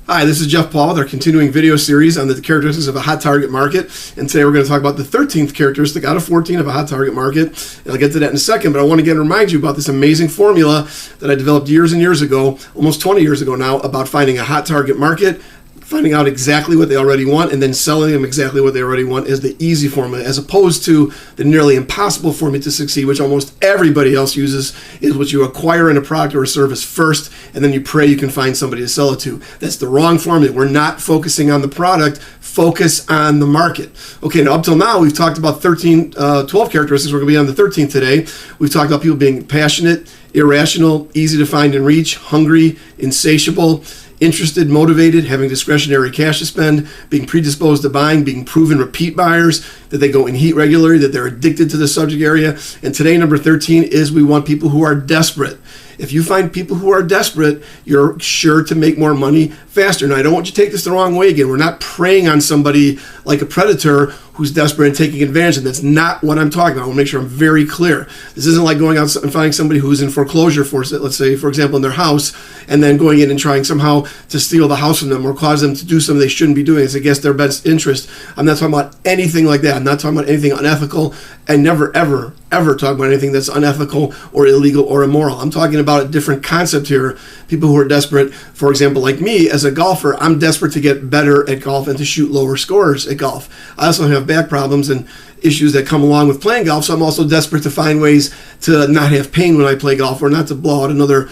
Hi, this is Jeff Paul with our continuing video series on the characteristics of a hot target market. And today we're going to talk about the 13th characteristic out of 14 of a hot target market. And I'll get to that in a second, but I want to again remind you about this amazing formula that I developed years and years ago, almost 20 years ago now, about finding a hot target market, finding out exactly what they already want, and then selling them exactly what they already want is the easy formula, as opposed to the nearly impossible formula to succeed, which almost everybody else uses, is what you acquire in a product or a service first, and then you pray you can find somebody to sell it to. That's the wrong formula. We're not focusing on the product, focus on the market. Okay, now up till now, we've talked about 12 characteristics. We're going to be on the 13th today. We've talked about people being passionate, irrational, easy to find and reach, hungry, insatiable, interested, motivated, having discretionary cash to spend, being predisposed to buying, being proven repeat buyers, that they go in heat regularly, that they're addicted to the subject area. And today, number 13 is we want people who are desperate. If you find people who are desperate, you're sure to make more money faster. Now, I don't want you to take this the wrong way again. We're not preying on somebody like a predator who's desperate and taking advantage, and that's not what I'm talking about. I want to make sure I'm very clear. This isn't like going out and finding somebody who's in foreclosure for, let's say, for example, in their house, and then going in and trying somehow to steal the house from them or cause them to do something they shouldn't be doing. It's against their best interest. I'm not talking about anything like that. I'm not talking about anything unethical, and never, ever, ever talk about anything that's unethical or illegal or immoral. I'm talking about a different concept here. People who are desperate, for example, like me as a golfer, I'm desperate to get better at golf and to shoot lower scores at golf. I also have back problems and issues that come along with playing golf, so I'm also desperate to find ways to not have pain when I play golf or not to blow out another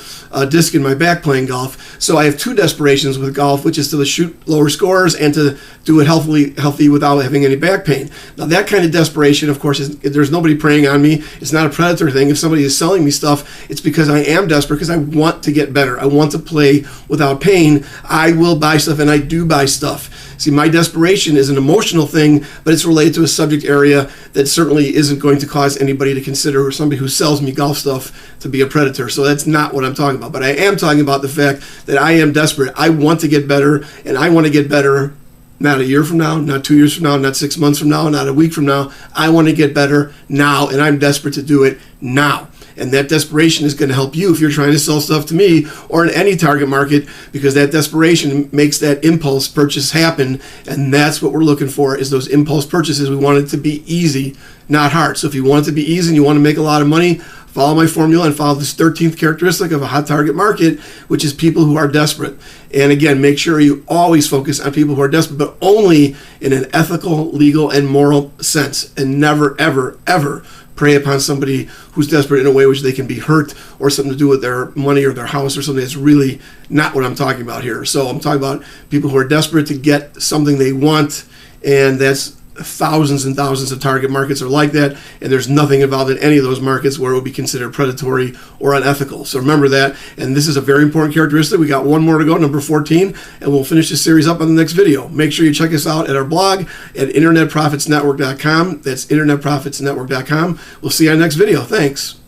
disc in my back playing golf. So I have two desperations with golf, which is to shoot lower scores and to do it healthy without having any back pain. Now that kind of desperation, of course, there's nobody preying on me. It's not a predator thing. If somebody is selling me stuff, it's because I am desperate, because I want to get better. I want to play without pain. I will buy stuff, and I do buy stuff. See, my desperation is an emotional thing, but it's related to a subject area that certainly isn't going to cause anybody to consider somebody who sells me golf stuff to be a predator. So that's not what I'm talking about. But I am talking about the fact that I am desperate. I want to get better, and I want to get better not a year from now, not 2 years from now, not 6 months from now, not a week from now. I want to get better now, and I'm desperate to do it now. And that desperation is going to help you if you're trying to sell stuff to me or in any target market, because that desperation makes that impulse purchase happen. And that's what we're looking for, is those impulse purchases. We want it to be easy, not hard. So if you want it to be easy and you want to make a lot of money, follow my formula and follow this 13th characteristic of a hot target market, which is people who are desperate. And again, make sure you always focus on people who are desperate, but only in an ethical, legal, and moral sense, and never, ever, ever prey upon somebody who's desperate in a way which they can be hurt or something to do with their money or their house or something. That's really not what I'm talking about here. So I'm talking about people who are desperate to get something they want, and that's thousands and thousands of target markets are like that, and there's nothing involved in any of those markets where it would be considered predatory or unethical. So remember that, and this is a very important characteristic. We got one more to go, number 14, and we'll finish this series up on the next video. Make sure you check us out at our blog at internetprofitsnetwork.com. That's internetprofitsnetwork.com. We'll see you on the next video. Thanks.